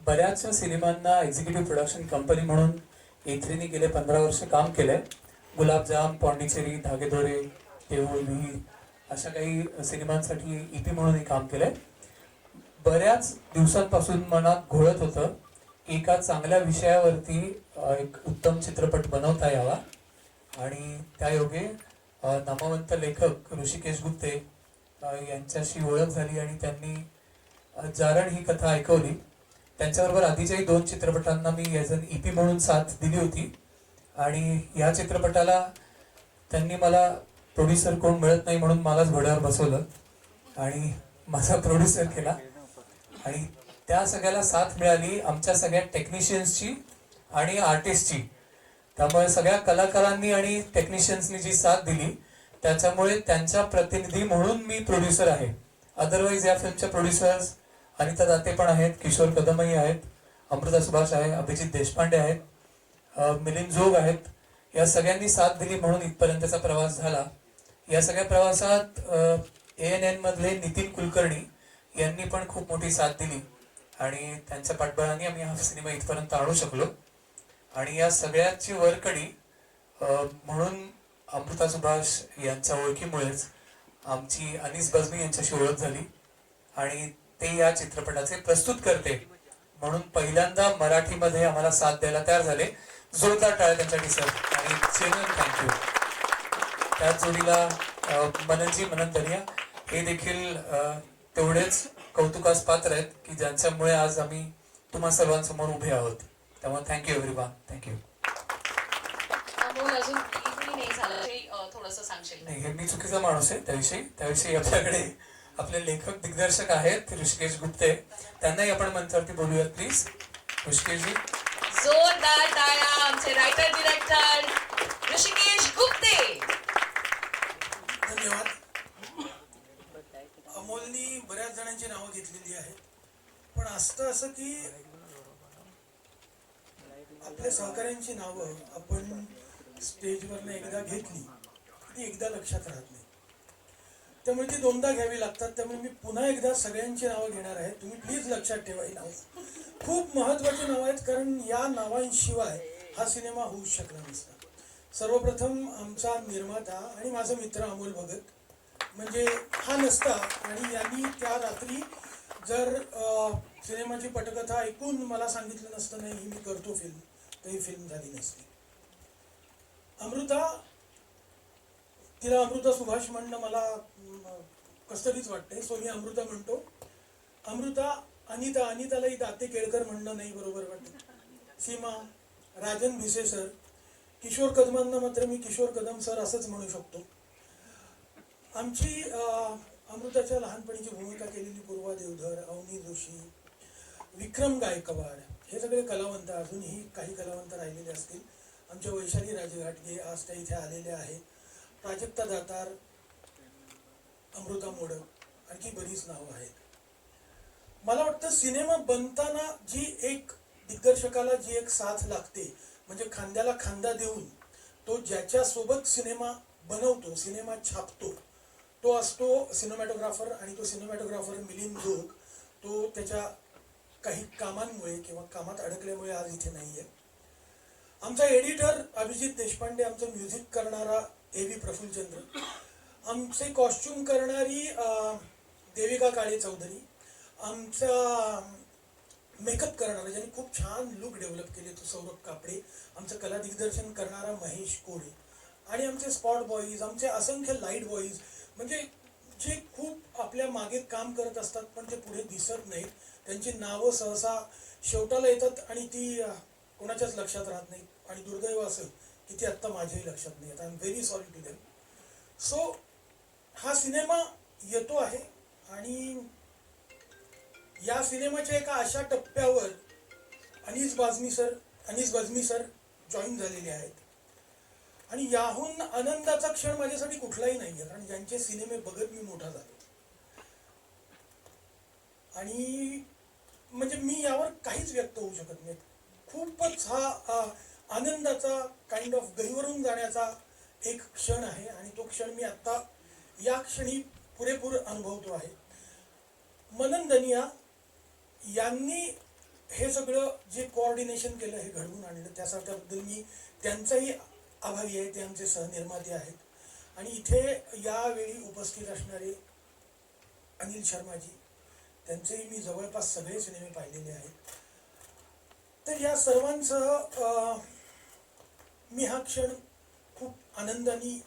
बऱ्याच सिनेमांना executive production company म्हणून A3ने गेले 15 वर्ष काम केलंय. गुलाबजाम, पॉंडिचेरी, धागेदोरे, देऊळ, विहीर अशा काही सिनेमांसाठी EP म्हणूनही काम केलंय. बऱ्याच दिवसांपासून मनात घोळत होतं एका चांगल्या विषयावरती एक उत्तम चित्रपट बनवता यावा आणि त्यायोगे नामवंत लेखक ऋषिकेश गुप्ते यांच्याशी ओळख झाली आणि त्यांनी जारण ही कथा ऐकवली. त्यांच्याबरोबर आधीच्याही 2 चित्रपटांना मी ॲज अन EP म्हणून साथ दिली होती आणि या चित्रपटाला त्यांनी मला प्रोड्युसर कोण मिळत नाही म्हणून मलाच घोड्यावर बसवलं आणि माझा प्रोड्युसर केला आणि त्या सगळ्याला साथ मिळाली आमच्या सगळ्या टेक्निशियन्सची आणि आर्टिस्टची. त्यामुळे सगळ्या कलाकारांनी आणि टेक्निशियन्सनी जी साथ दिली त्याच्यामुळे त्यांच्या प्रतिनिधी म्हणून मी प्रोड्युसर आहे. अदरवाईज या फिल्मच्या प्रोड्युसर्स अनिता दाते पण आहेत, किशोर कदमही आहेत, अमृता सुभाष आहे, अभिजित देशपांडे आहेत, मिलिंद जोग आहेत. या सगळ्यांनी साथ दिली म्हणून इथपर्यंतचा प्रवास झाला. या सगळ्या प्रवासात ANN मधले नितीन कुलकर्णी यांनी पण खूप मोठी साथ दिली आणि त्यांच्या पाठबळाने आम्ही हा सिनेमा इथपर्यंत आणू शकलो. आणि या सगळ्याची वरकडी म्हणून अमृता सुभाष यांच्या ओळखीमुळेच आमची अनीस बजमी यांच्याशी ओळख झाली आणि ते या चित्रपटाचे प्रस्तुत करते म्हणून पहिल्यांदा मराठीमध्ये आम्हाला साथ द्यायला तयार झाले. जोरदार टाळ्या त्यांच्यासाठी सर आणि जेन्युइन थँक्यू. त्याच जोडीला मनन दरिया हे देखील तेवढेच कौतुकास पात्र आहेत की ज्यांच्यामुळे आज आम्ही तुम्हा सर्वांसमोर उभे आहोत. त्यामुळे थँक्यू एव्हरीवन. थँक्यू. नाही, हे मी चुकीचा माणूस आहे त्याविषयी आपल्याकडे आपले लेखक दिग्दर्शक आहेत ऋषिकेश गुप्ते, त्यांनाही आपण मंचावरती बोलूयात प्लीज. ऋषिकेशजी, जोरदार टाळ्या आमचे रायटर डिरेक्टर ऋषिकेश गुप्ते. धन्यवाद. अमोलनी बऱ्याच जणांची नावं घेतलेली आहेत, पण असतं असं की आपल्या सहकाऱ्यांची नावं आपण स्टेजवरनं एकदा घेतली ती एकदा लक्षात राहत नाही, त्यामुळे ती 2दा घ्यावी लागतात. त्यामुळे मी पुन्हा एकदा सगळ्यांची नावं घेणार आहे. तुम्ही प्लीज लक्षात ठेवा, ही नावं खूप महत्त्वाची नावं आहेत, कारण या नावांशिवाय हा सिनेमा होऊच शकला नसता. सर्वप्रथम आमचा निर्माता आणि माझा मित्र अमोल भगत, म्हणजे हा नसता आणि यांनी त्या रात्री जर सिनेमाची पटकथा ऐकून मला सांगितलं नसतं नाही ही मी करतो फिल्म, तर ही फिल्म झाली नसती. अमृता, तिला अमृता सुभाष म्हणणं मला कसतरीच वाटतंय, सो मी अमृता म्हणतो. अमृता, अनितालाही दाते केळकर म्हणणं नाही बरोबर वाटत. सीमा, राजन भिसे सर, किशोर कदमांना मात्र मी किशोर कदम सर असंच म्हणू शकतो. आमची अमृताच्या लहानपणीची भूमिका केलेली पूर्वा देवधर, अवनी जोशी, विक्रम गायकवाड हे सगळे कलावंत, अजूनही काही कलावंत राहिलेले असतील. आमच्या वैशाली राजघाटगे आज त्या इथे आलेल्या आहेत. प्राजक्ता दातार, अमृता मोडक, आणखी बरीच नावं आहेत. मला वाटतं सिनेमा बनताना जी एक दिग्दर्शकाला जी एक साथ लागते, म्हणजे खांद्याला खांदा देऊन तो ज्याच्यासोबत सिनेमा बनवतो, सिनेमा छापतो, तो असतो सिनेमॅटोग्राफर. आणि तो सिनेमॅटोग्राफर मिलिंद जोग, तो त्याच्या काही कामांमुळे किंवा कामात अडकल्यामुळे आज इथे नाही आहे. आमचा एडिटर अभिजित देशपांडे, आमचं म्युझिक करणारा AV प्रफुल्लचंद्र, आमचे कॉस्ट्युम करणारी देविका काळे चौधरी, आमचा मेकअप करणारा ज्यांनी खूप छान लुक डेव्हलप केले तो सौरभ कापडे, आमचं कला दिग्दर्शन करणारा महेश कोळे आणि आमचे स्पॉट बॉईज, आमचे असंख्य लाईट बॉईज, म्हणजे जे खूप आपल्या मागे काम करत असतात पण ते पुढे दिसत नाहीत. त्यांची नावं सहसा शेवटाला येतात आणि ती कोणाच्याच लक्षात राहत नाही आणि दुर्दैव असं की ती आत्ता माझ्याही लक्षात नाही येत. I am very sorry to them. So हा सिनेमा येतो आहे आणि या सिनेमाच्या एका अशा टप्प्यावर अनीस बजमी सर जॉईन झालेले आहेत आणि याहून आनंदाचा क्षण माझ्यासाठी कुठलाही नाही आहे, कारण ज्यांचे सिनेमे बघत मी मोठा झालो आणि म्हणजे मी यावर काहीच व्यक्त होऊ शकत नाही. खूपच हा आनंदाचा काइंड ऑफ गहिवरून जाण्याचा एक क्षण आहे आणि तो क्षण मी आत्ता या क्षणी पुरेपूर अनुभवतो आहे. मनन दनिया यांनी हे सगळं जे कोऑर्डिनेशन केलं हे घडवून आणलं त्याबद्दल मी त्यांचाही आभारी आहे. ते आमचे सहनिर्माते आहेत. आणि इथे यावेळी उपस्थित असणारे अनिल शर्माजी, त्यांचेही मी जवळपास सगळे सिनेमे पाहिलेले आहेत. तर या सर्वांसह मी हा क्षण खूप आनंदाने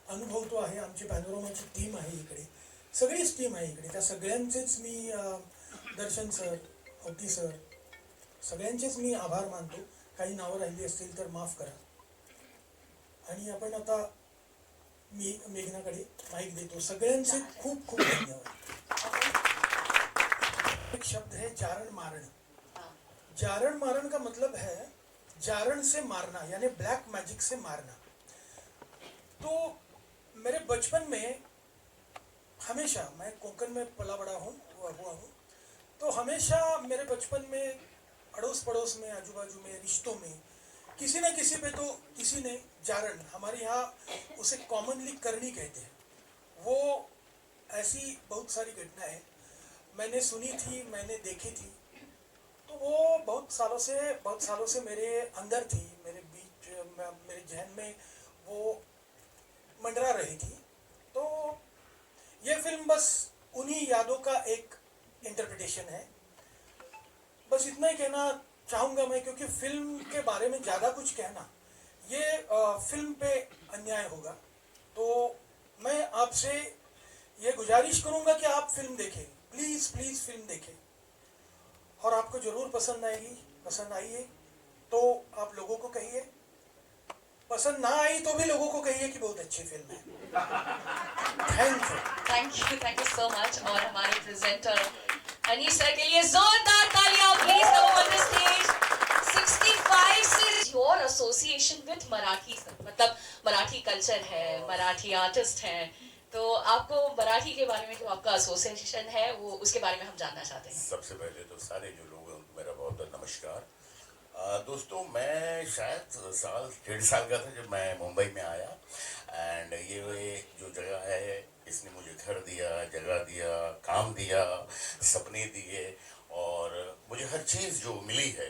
अनुभवतो आहे. आमची पॅनोरमाची टीम आहे इकडे, सगळीच टीम आहे इकडे. त्या सगळ्यांचेच मी दर्शन सर, औटी सर, सगळ्यांचेच मी आभार मानतो. काही नावं राहिली असतील तर माफ करा. आणि आपण आता मी मेघनाकडे माईक देतो. सगळ्यांचे खूप खूप धन्यवाद. एक शब्द है जारण मारण. जारण मारण का मतलब है जारण से मारना, यानी ब्लैक मैजिक से मारना. तो मेरे बचपन में हमेशा, मैं कोंकण में पला बड़ा हुआ हूँ, तो हमेशा मेरे बचपन में अड़ोस पड़ोस में, आजू बाजू में, रिश्तों में किसी न किसी पे तो किसी ने जारण, हमारे यहाँ उसे कॉमनली करनी कहते हैं, वो ऐसी बहुत सारी घटनाएं मैंने सुनी थी, मैंने देखी थी. तो वो बहुत सालों से मेरे अंदर थी, मेरे बीच, मेरे जहन में वो मंडरा रही थी. तो ये फिल्म बस उन्हीं यादों का एक इंटरप्रिटेशन है. बस इतना ही कहना चाहूँगा मैं, क्योंकि फिल्म के बारे में ज़्यादा कुछ कहना ये फिल्म पे अन्याय होगा. तो मैं आपसे ये गुजारिश करूँगा कि आप फिल्म देखें, प्लीज़ प्लीज़ फिल्म देखें, और आपको ज़रूर पसंद आएगी. पसंद आई है तो आप लोगों को कहिए, पसंद ना आई तो भी लोगों को कहिए कि बहुत अच्छी फिल्म है. Thank you so much. और हमारे प्रेजेंटर अनीस सर के लिए जोरदार तालियां please. Come on the stage. 65 say your association विद मराठी, मतलब मराठी कल्चर है, मराठी आर्टिस्ट हैं, तो आपको मराठी के बारे में जो आपका एसोसिएशन है वो उसके बारे में हम जानना चाहते हैं. सबसे पहले तो सारे जो लोग हैं उनको मेरा बहुत बहुत नमस्कार. दोस्तों, मैं शायद डेढ़ साल का था जब मैं मुंबई में आया. एंड ये जो जगह है, इसने मुझे घर दिया, जगह दिया, काम दिया, सपने दिए, और मुझे हर चीज़ जो मिली है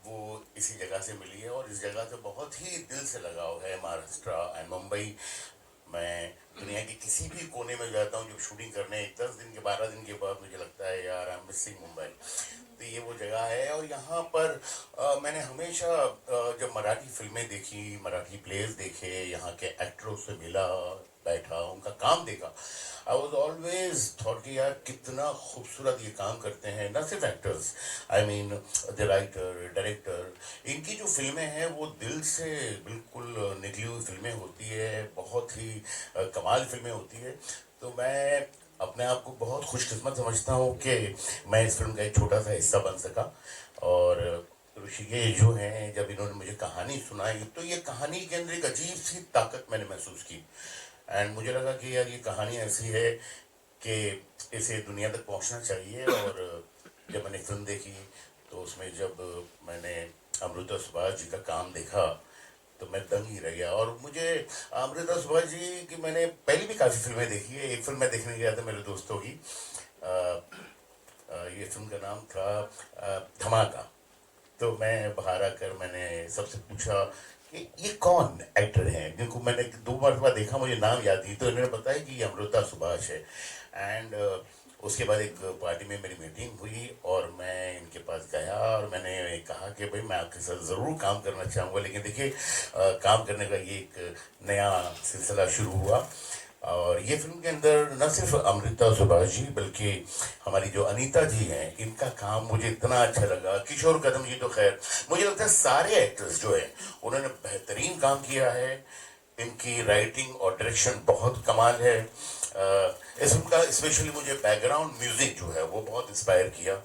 वो इसी जगह से मिली है. और इस जगह से बहुत ही दिल से लगाव है. महाराष्ट्र एंड मुंबई, मैं दुनिया के किसी भी कोने में जाता हूँ जब शूटिंग करने, 10 दिन के 12 दिन के बाद मुझे लगता है यार आई एम मिसिंग मुंबई. तो ये वो जगह है. और यहाँ पर मैंने हमेशा जब मराठी फिल्में देखी, मराठी प्लेस देखे, यहाँ के एक्टरों से मिला, बैठा, उनका काम देखा, आई वॉज ऑलवेज थॉट कि यार कितना खूबसूरत ये काम करते हैं. न सिर्फ actors, I mean the writer, director, इनकी जो फिल्में हैं वो दिल से बिल्कुल निकली हुई फिल्में होती है, बहुत ही कमाल फिल्में होती है. तो मैं अपने आप को बहुत खुशकिस्मत समझता हूँ कि मैं इस फिल्म का एक छोटा सा हिस्सा बन सका. और ऋषिकेश जो हैं, जब इन्होंने मुझे कहानी सुनाई तो ये कहानी के अंदर एक अजीब सी ताकत मैंने महसूस की. एंड मुझे लगा कि यार ये कहानी ऐसी है कि इसे दुनिया तक पहुंचना चाहिए. और जब मैंने फिल्म देखी तो उसमें जब मैंने अमृता सुभाष जी का काम देखा तो मैं दंग ही रह गया. और मुझे अमृता सुभाष जी की मैंने पहले भी काफ़ी फिल्में देखी है. एक फिल्म मैं देखने गया था मेरे दोस्तों की, ये फिल्म का नाम था धमाका. तो मैं बाहर आकर मैंने सबसे पूछा कि ये कौन एक्टर हैं, जिनको मैंने 2 मरतबा देखा, मुझे नाम याद नहीं. तो इन्होंने बताया कि ये अमृता सुभाष है. एंड उसके बाद एक पार्टी में मेरी मीटिंग हुई और मैं इनके पास गया और मैंने कहा कि भाई मैं आपके साथ ज़रूर काम करना चाहूँगा. लेकिन देखिए, काम करने का ये एक नया सिलसिला शुरू हुआ. और ये फिल्म के अंदर न सिर्फ अमृता सुभाष जी बल्कि हमारी जो अनीता जी हैं, इनका काम मुझे इतना अच्छा लगा. किशोर कदम जी तो खैर, मुझे लगता है सारे एक्टर्स जो हैं उन्होंने बेहतरीन काम किया है. इनकी राइटिंग और डायरेक्शन बहुत कमाल है. इस फिल्म का स्पेशली मुझे बैकग्राउंड म्यूजिक जो है वो बहुत इंस्पायर किया.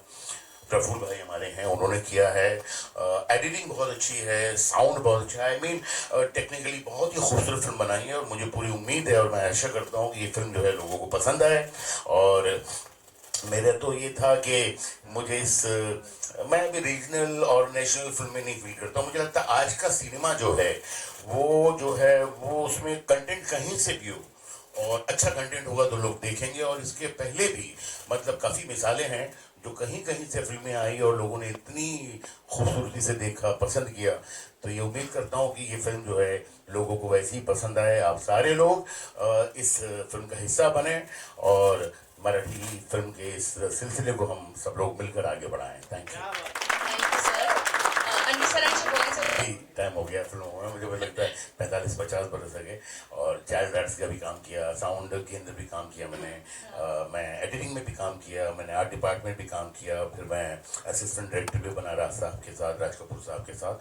प्रफुल्ल भाई हमारे हैं, उन्होंने किया है. एडिटिंग बहुत अच्छी है, साउंड बहुत अच्छा है. आई मीन टेक्निकली बहुत ही खूबसूरत फिल्म बनाई है. और मुझे पूरी उम्मीद है और मैं आशा करता हूँ कि ये फिल्म जो है लोगों को पसंद आए. और मेरा तो ये था कि मुझे मैं अभी रीजनल और नेशनल फिल्में नहीं फील करता हूँ. मुझे लगता है आज का सिनेमा जो है वो उसमें कंटेंट कहीं से भी हो, और अच्छा कंटेंट होगा तो लोग देखेंगे। और इसके पहले भी मतलब काफ़ी मिसालें हैं जो कहीं कहीं से फिल्में आई और लोगों ने इतनी खूबसूरती से देखा, पसंद किया। तो ये उम्मीद करता हूँ कि ये फिल्म जो है लोगों को वैसे ही पसंद आए। आप सारे लोग इस फिल्म का हिस्सा बने और मराठी फिल्म के इस सिलसिले को हम सब लोग मिलकर आगे बढ़ाएं। Thank you. Thank you sir. आणि सरांची बोलायचं काफी टाइम हो गया फिल्मों में, मुझे लगता है 45-50 बरस लगे। और चाइल्ड आर्ट्स का भी काम किया, साउंड के अंदर भी काम किया मैंने, मैं एडिटिंग में भी काम किया, मैंने आर्ट डिपार्टमेंट भी काम किया, फिर मैं असिस्टेंट डायरेक्टर भी बना राज साहब के साथ, राज कपूर साहब के साथ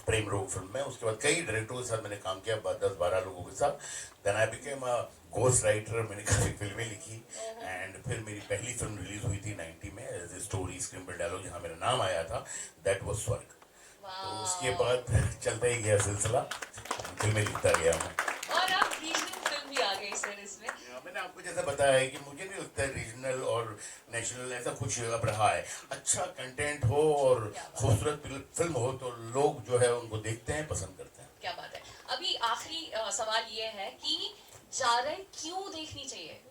प्रेम रोग फिल्म में। उसके बाद कई डायरेक्टरों के साथ मैंने काम किया, 10-12 लोगों के साथ। Then I became a ghost writer, मैंने काफ़ी फिल्में लिखी। एंड फिर मेरी पहली फिल्म रिलीज हुई थी 90 में एज ए स्टोरी स्क्रीन पर डायलॉग, जहाँ मेरा नाम आया था, दैट वाज स्वर्ग। तो उसके बाद चलता ही गया सिलसिला, फिल्में लिखता गया मैं। और अब रीजनल फिल्म भी आ गई सर इसमें. मैंने आपको जैसा बताया है कि मुझे नहीं लगता है रीजनल और नेशनल ऐसा कुछ अब रहा है। अच्छा कंटेंट हो और खूबसूरत फिल्म हो तो लोग जो है उनको देखते हैं, पसंद करते हैं। क्या बात है. अभी आखिरी सवाल ये है कि जारण क्यों देखनी चाहिए,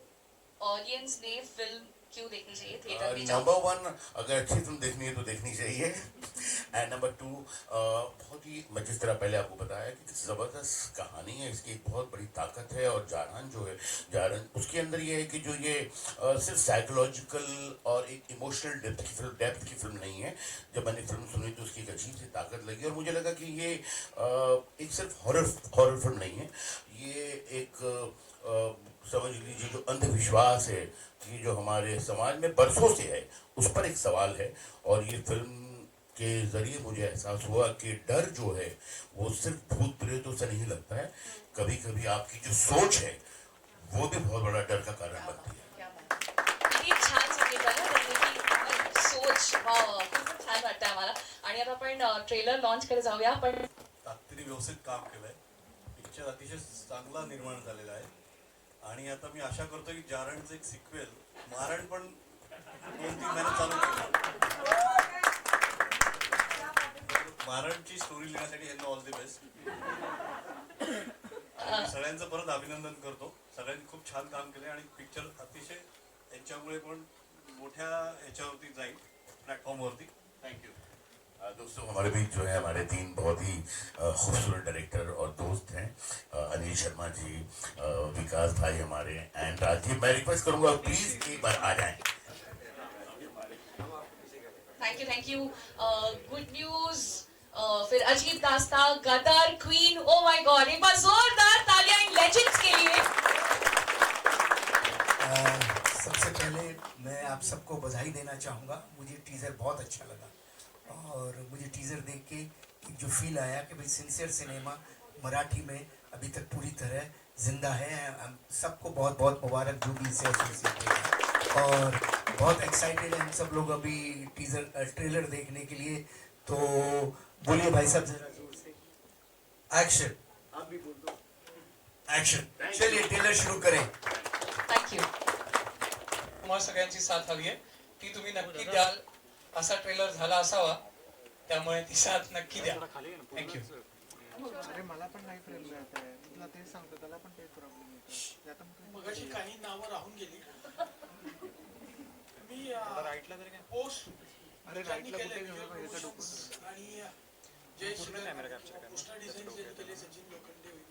ऑडियंस ने फिल्म क्यों देखनी चाहिए थिएटर में जाओ. नंबर 1, अगर अच्छी फिल्म देखनी है तो देखनी चाहिए। एंड नंबर 2, बहुत ही मैं जिस तरह पहले आपको बताया कि ज़बरदस्त कहानी है, इसकी एक बहुत बड़ी ताकत है। और जारहान जो है, जारहान उसके अंदर ये है कि जो ये सिर्फ साइकोलॉजिकल और एक इमोशनल डेप्थ की फिल्म नहीं है। जब मैंने फिल्म सुनी तो उसकी एक अजीब सी ताकत लगी और मुझे लगा कि ये एक सिर्फ हॉरर फिल्म नहीं है, ये एक समझ लीजिए जो अंधविश्वास है, ये जो हमारे समाज में बरसों से है, उस पर एक सवाल है। और ये फिल्म के जरिए मुझे एहसास हुआ कि डर जो है वो सिर्फ भूत प्रेतों से नहीं लगता है, कभी कभी आपकी जो सोच है वो भी बहुत बड़ा डर का कारण बनती है। क्या बात. किती छान सांगितलं ना त्यांनी की सोच. वाव, खूपच छान वाटतं आम्हाला. आणि आता आपण ट्रेलर लॉन्च कडे जाऊया. पण ताकदीने व्यवस्थित काम केलंय, पिक्चर अतिशय चांगला निर्माण झालेला आहे. आणि आता मी आशा करतो की जारणचं एक सिक्वेल मारण पण 2-3 महिन्यात चालू केलं. मारणची स्टोरी लिहिण्यासाठी यांना ऑल दी बेस्ट. सगळ्यांचं परत अभिनंदन करतो. सगळ्यांनी खूप छान काम केलंय आणि पिक्चर अतिशय यांच्यामुळे पण मोठ्या याच्यावरती जाईल, प्लॅटफॉर्मवरती. थँक्यू. दोस्तों, हमारे बीच जो है हमारे 3 बहुत ही खूबसूरत डायरेक्टर और दोस्त हैं, अनिल शर्मा जी, विकास भाई हमारे, एंड राजीव। मैं रिक्वेस्ट करूंगा प्लीज एक बार आ जाएं। थँक्यू. Good news. फिर अजीब दास्ता, गदर, क्वीन. ओ माय गॉड, एक बार जोरदार तालियां इन लेजेंड्स के लिए. सबसे पहले मैं आप सबको बधाई देना चाहूँगा. मुझे टीज़र बहुत अच्छा लगा और मुझे टीज़र देख के एक जो फील आया कि भाई सिंसियर सिनेमा मराठी में अभी तक पूरी तरह जिंदा है. हम सबको बहुत बहुत मुबारक जो भी इसे एसोसिएट किया, और बहुत एक्साइटेड हैं हम सब लोग अभी ट्रेलर देखने के लिए. तो बोलिए भाई साहब जरा जोर से. एक्शन. आप भी बोल दो. एक्शन. चलिए ट्रेलर शुरू करें. थँक्यू. तुम्हाला सगळ्यांची साथ हवी आहे, ती तुम्ही नक्की द्याल. असा ट्रेलर झाला असावा, त्यामुळे ती साथ नक्की द्या. थँक्यू. अरे मला पण नाही फ्रेम मिळत आहे. तुला तेच सांगतो, त्याला पण तेच प्रॉब्लेम येतो. मगाशी काही नावं राहून गेली. मी राईटला तरी काय पोस्ट अरे राईटला कुठे घेऊन याचा डोकं आणि जय पोस्टर डिझाईन केले सचिन लोखंडे वगैरे,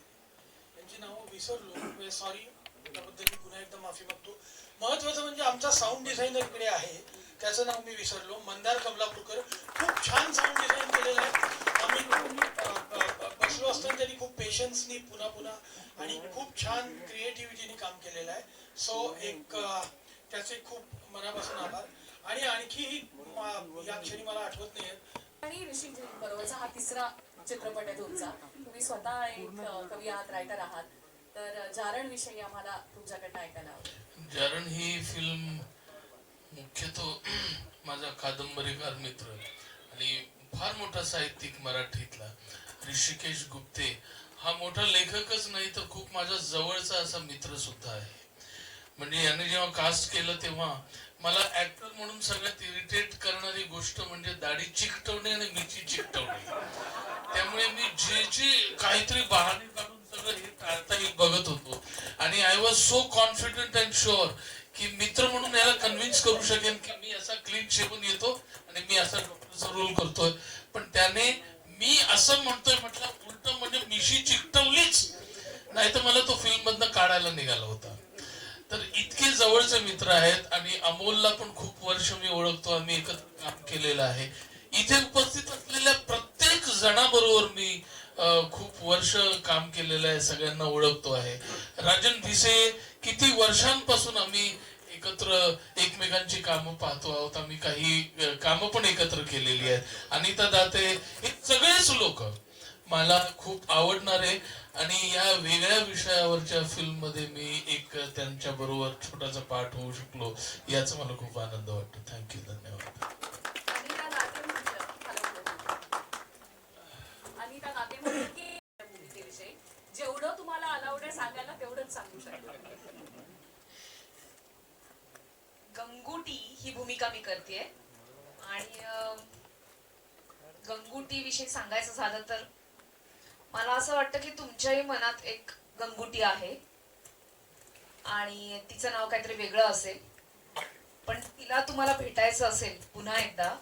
यांची नावं विसरलो, सॉरी. त्याबद्दल मी पुन्हा एकदा माफी मागतो. महत्वाचं म्हणजे आमचा साऊंड डिझायनर इकडे आहे, त्याचं नाव मी विसरलो, मंदार कमलापूरकर. खूप छान साऊंड डिझाईन केलेलं आहे. आम्ही बसलो असताना त्यांनी खूप पेशन्सनी पुन्हा आणि खूप छान क्रिएटिव्हिटीने काम केलेलं आहे. सो एक त्याचे खूप मनापासून आभार. आणि आणखी या क्षणी मला आठवत नाही. आणि ऋषी बरोबरचा हा तिसरा चित्रपट आहे तुमचा. तुम्ही स्वतः एक कवी आहात, रायटर आहात, तर जारण विषयी आम्हाला तुमच्याकडनं ऐकायला आवडेल. जारण ही फिल्म मुख्यतः माझा कादंबरीकार मित्र आणि फार मोठा साहित्यिक मराठीतला ऋषिकेश गुप्ते हा मोठा लेखकच नाही तर खूप माझा जवळचा असा मित्र सुद्धा आहे. म्हणजे याने जेव्हा कास्ट केलं तेव्हा मला ऍक्टर म्हणून सगळ्यात इरिटेट करणारी गोष्ट म्हणजे दाढी चिकटवणे आणि मिची चिकटवणे. त्यामुळे मी जे काहीतरी बहाणे काढून सगळं हे टाळता येईल बघत होतो आणि I was so confident and sure की मित्र म्हणून याला कन्व्हिन्स करू शकेन की मी असा क्लीन शेवून येतो आणि मी असा डॉक्टरचा रोल करतोय, पण त्याने मी असं म्हणतोय म्हटलं उलट म्हणजे मिशी चिकटवलीच, नाही तर मला तो फिल्म मधनं काढायला निघाला होता. तर इतके जवळचे मित्र आहेत आणि अमोलला पण खूप वर्ष मी ओळखतो, आम्ही एकत्र काम केलेलं आहे. इथे उपस्थित असलेल्या प्रत्येक जणाबरोबर मी खूप वर्ष काम केलेलं आहे, सगळ्यांना ओळखतो आहे. राजन भिसे किती वर्षांपासून आम्ही एकत्र एकमेकांची कामं पाहतो आहोत, आम्ही काही कामं पण एकत्र केलेली आहेत. अनिता दाते, हे सगळेच लोक मला खूप आवडणारे आणि या वेगळ्या विषयावरच्या फिल्म मध्ये मी एक त्यांच्या बरोबर छोटासा पार्ट होऊ शकलो, याचा मला खूप आनंद वाटतो. थँक्यू, धन्यवाद. अनिता दाते अनिता दाते म्हणते की भूमिकेविषयी जेवढं तुम्हाला अलाउड आहे सांगायला तेवढंच सांगू शकतो. गंगूटी ही भूमिका मी करतेय आणि गंगूटी विषयी सांगायचं झालं तर मला असं वाटतं की तुमच्याही मनात एक गंगूटी आहे आणि तिचं नाव काहीतरी वेगळं असेल, पण तिला तुम्हाला भेटायचं असेल पुन्हा एकदा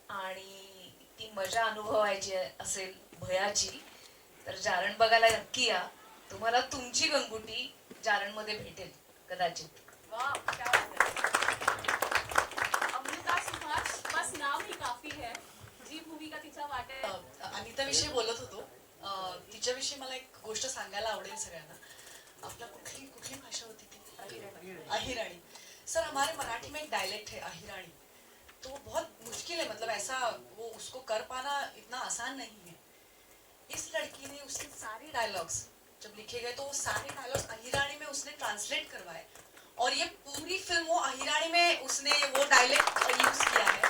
आणि ती मजा अनुभवायची असेल भयाची, तर जारण बघायला नक्की या. तुम्हाला तुमची गंगूटी जारण मध्ये भेटेल कदाचित. अमृता सुभाष, बस नाव ही काफी है. जी भूमिका तिच्या वाटेल. अनिता विषयी बोलत होतो, तिच्याविषयी मला एक गोष्ट सांगायला आवडेल सगळ्यांना. आपला कुठली कुठली भाषा होती ती? अहिराणी. सर, हमारे मराठी में एक डायलेक्ट है अहिराणी, तो बहुत मुश्किल है, मतलब ऐसा वो उसको कर पाना इतना आसान नहीं है. इस लड़की ने उसके सारे डायलॉग्स जब लिखे गए तो वो सारे डायलॉग्स अहिराणी में उसने ट्रांसलेट करवाए और ये पूरी फिल्म वो अहिराणी में उसने वो डायलेक्ट यूज किया है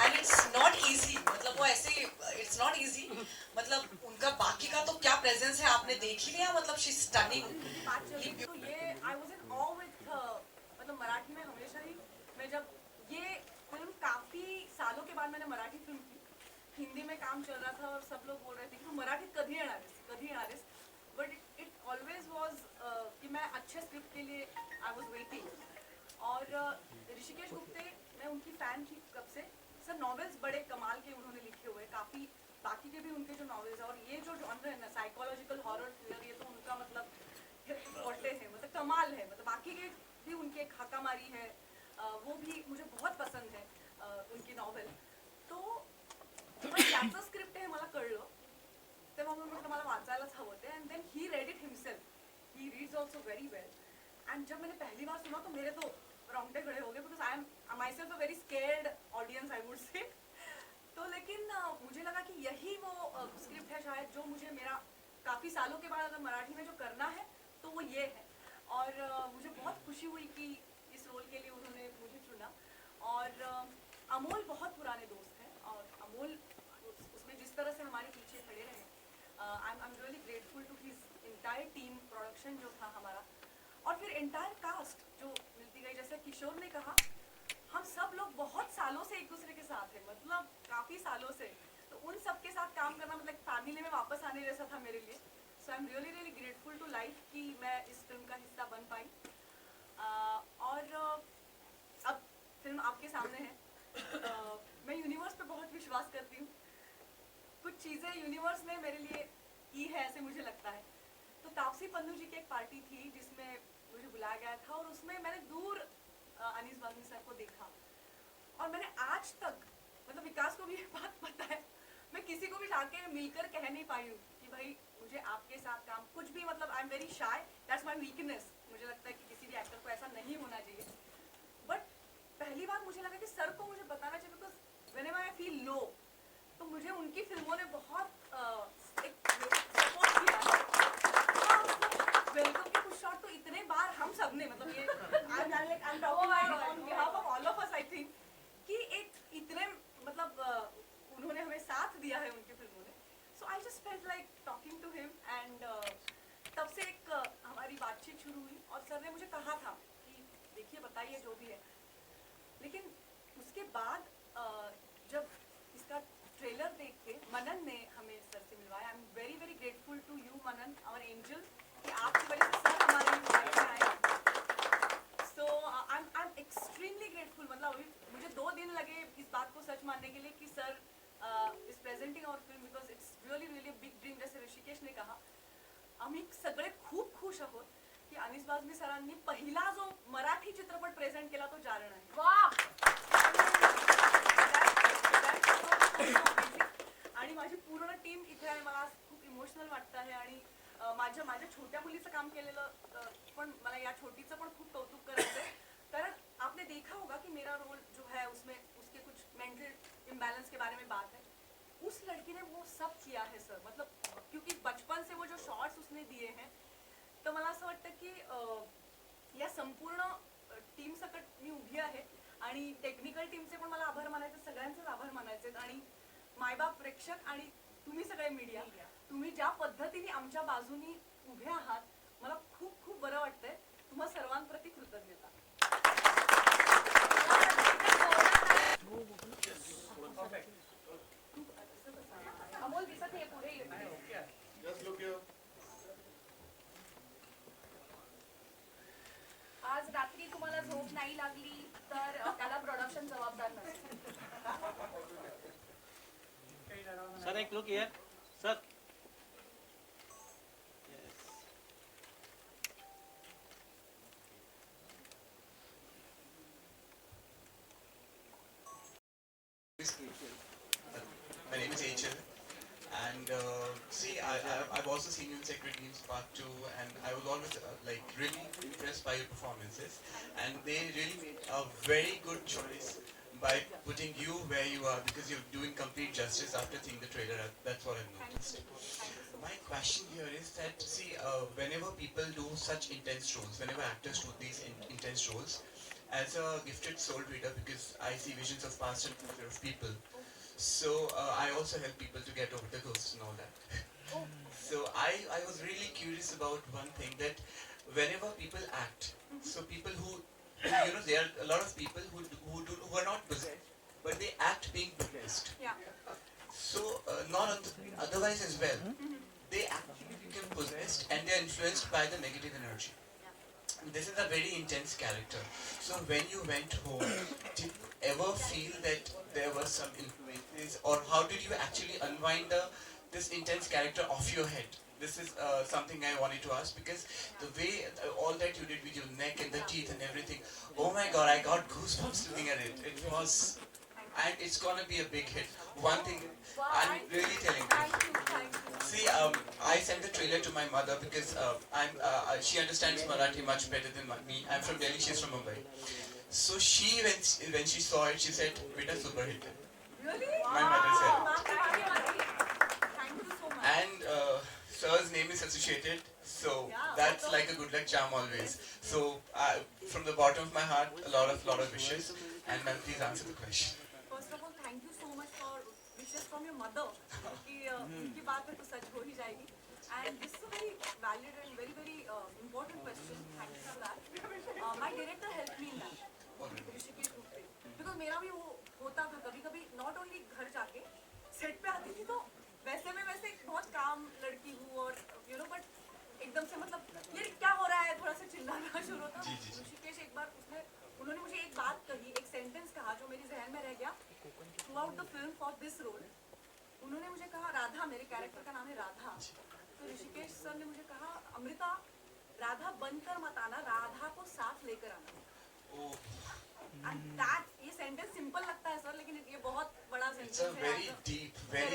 एंड इट्स नॉट इजी. मतलब वो ऐसे इट्स नॉट इजी, मतलब उनका बाकी का तो क्या प्रेजेंस है आपने देख ही लिया. मतलब शी इज स्टनिंग. तो ये आई वाज इन ऑ विद, मतलब मराठी में हमेशा ही मैं जब ये फिल्म काफी सालों के बाद मैंने मराठी फिल्म की, हिंदी में काम चल रहा था और सब लोग बोल रहे थे कि तू मराठी कधी येणार आहेस, बट इट ऑलवेज वाज कि मैं अच्छे स्क्रिप्ट के लिए आई वाज वेटिंग. और ऋषिकेश गुप्ते, मैं उनकी फैन थी कब से. सर, नॉवेल्स बड़े कमाल के उन्होंने लिखे हुए, काफी बाकी के भी उनके जो नॉवेल्स है, और ये जो जॉनर है ना साइकोलॉजिकल हॉरर थ्रिलर, ये तो उनका मतलब फोर्टे है, मतलब कमाल है. मतलब बाकी के भी उनके खाकामारी है, वो भी मुझे बहुत पसंद है उनकी नॉवेल. तो त्याचं स्क्रिप्ट आहे मला कळलं तेव्हा मी म्हटलं मला वाचायलाच हवं ते. And then he read it himself, he reads also very well. And जब मैंने पहली बार सुना तो मेरे तो रोंगटे खड़े हो गए, because I am my self a very scared audience I would say. तो लेकिन मुझे लगा कि यही वो स्क्रिप्ट है शायद जो मुझे मेरा काफ़ी सालों के बाद अगर मराठी में जो करना है तो वो ये है. और मुझे बहुत खुशी हुई कि इस रोल के लिए उन्होंने मुझे चुना. और अमोल बहुत पुराने दोस्त हैं और अमोल उसमें जिस तरह से हमारे पीछे खड़े रहे, I am really grateful to his entire team. Production जो था हमारा और फिर इंटायर कास्ट जो मिलती गई, जैसे किशोर ने कहा, हम सब लोग बहुत सालों से एक दूसरे के साथ हैं, मतलब काफ़ी सालों से. तो उन सब के साथ काम करना मतलब फैमिली में वापस आने जैसा था मेरे लिए. So I am really really grateful to life कि मैं इस फिल्म का हिस्सा बन पाई. और अब फिल्म आपके सामने है. मैं यूनिवर्स पे बहुत विश्वास करती हूँ. कुछ चीज़ें यूनिवर्स ने मेरे लिए की है ऐसे मुझे लगता है. तो तापसी पन्नू जी की एक पार्टी थी जिसमें मुझे बुलाया गया था और उसमें मैंने दूर अनीस बागनी सर को देखा और मैंने आज तक, मतलब विकास को भी ये बात पता है, मैं किसी को भी जाके मिलकर कह नहीं पाई हूँ कि भाई मुझे आपके साथ काम कुछ भी, मतलब आई am very shy, that's my weakness. मुझे लगता है कि किसी भी एक्टर को ऐसा नहीं होना चाहिए. बट पहली बार मुझे लगा कि सर को मुझे बताना चाहिए, because whenever I feel low तो मुझे उनकी फिल्मों ने बहुत एक सपोर्ट किया है. वेलकम के कुछ शॉट तो इतने बार हम सब ने, मतलब ये I am talking on behalf of all of us, I think कि एक इतने मतलब उन्होंने हमें साथ दिया है उनकी फिल्मों ने. So I just felt like talking to him and तब से एक हमारी बातचीत शुरू हुई और सर ने मुझे कहा था कि देखिए बताइए जो भी है. लेकिन उसके बाद जब इसका ट्रेलर देख के मनन ने हमें सर से मिलवाया. I am very very grateful to you Manan, our angel, कि आपकी वजह से सर हमारे लाइफ में आए. So I am extremely grateful. मतलब अभी मुझे 2 दिन लगे इस बात को सच मानने के लिए कि sir is presenting our film because it's really really big dream. जसे ऋषिकेश ने कहा, आम्ही सगळे खूप खुश आहोत की अनीस बाझमी सरांनी पहिला जो मराठी चित्रपट प्रेझेंट केला तो जारण आहे. आणि माझी पूर्ण टीम इथे आहे. मला आज खूप इमोशनल वाटतं आहे. आणि माझ्या छोट्या मुलीचं काम केलेलं पण मला या छोटीचं पण खूप कौतुक करायचं आहे. कारण आपने देखा होगा कि मेरा रोल जो है उसमें उसके कुछ मेंटल इम्बैलेंस के बारे में बात है. उस लड़की ने वो सब किया है सर. मतलब क्योंकि बचपन से वो जो शॉर्ट्स उसने दिए हैं, तर मला असं वाटतं की या संपूर्ण टीम सकट मी उभी आहे. आणि टेक्निकल टीमचे पण मला आभार मानायचे, सगळ्यांचेच आभार मानायचे. आणि मायबाप प्रेक्षक आणि तुम्ही सगळे मीडिया, तुम्ही ज्या पद्धतीने आमच्या बाजूनी उभे आहात, मला खूप खूप बरं वाटतंय. तुम्हा सर्वांप्रती कृतज्ञता. अमोल दिसत नाही पुढे येते. आज रात्री तुम्हाला झोप नाही लागली तर त्याला प्रोडक्शन जबाबदार नसते. सर एक look here sir. My name is Angel, and I've also seen you in Sacred Games Part 2, and I was always really impressed by your performances, and they really made a very good choice by putting you where you are, because you're doing complete justice after seeing the trailer. That's what I've noticed. My question here is that, whenever people do such intense roles, whenever actors do these intense roles, as a gifted soul reader, because I see visions of past and future of people, so I also help people to get over the ghosts and all that. So I was really curious about one thing, that whenever people act, so people who there are a lot of people who are not possessed, but they act being possessed. Yeah. So otherwise as well, they actually become possessed and they are influenced by the negative energy. This is a very intense character. So when you went home, did you ever feel that there were some influences, or how did you actually unwind this intense character off your head? This is something I wanted to ask, because the way all that you did with your neck and the teeth and everything, oh my god, I got goosebumps looking at it. It was, and it's gonna be a big hit. One thing, I'm really telling you. Thank you. See, I sent the trailer to my mother because she understands Marathi much better than me. I'm from Delhi, she's from Mumbai. So when she saw it, she said, "Beta super hit." Really? My mother said. Thank you so much. And sir's name is associated, so that's like a good luck charm always. So from the bottom of my heart, a lot of wishes. And ma'am, please answer the question. First of all, thank you so much for wishes from your mother. कि उनकी बात में तो सच हो ही जाएगी. And this is a very valid and very very important question. Thank you for that. My director helped me in that. Rishikesh Gupte. Because मेरा भी वो होता था कभी-कभी, not only घर जाके सेट पे आती थी तो वैसे में वैसे बहुत काम लड़की हूँ और but एकदम से मतलब ये क्या हो रहा है, थोड़ा सा चिल्लाना शुरू होता. ऋषिकेश एक बार उन्होंने मुझे एक बात कही, एक सेंटेंस कहा जो मेरे जहन में रह गया throughout the film for this role. उन्होंने मुझे कहा, राधा, मेरे कैरेक्टर का नाम है राधा, तो ऋषिकेश सर ने मुझे कहा, अमृता, राधा बनकर मत आना, राधा को साथ लेकर आना. And that, ये सेंटेंस सिंपल लगता है सर, लेकिन ये बहुत बड़ा sentence It's a very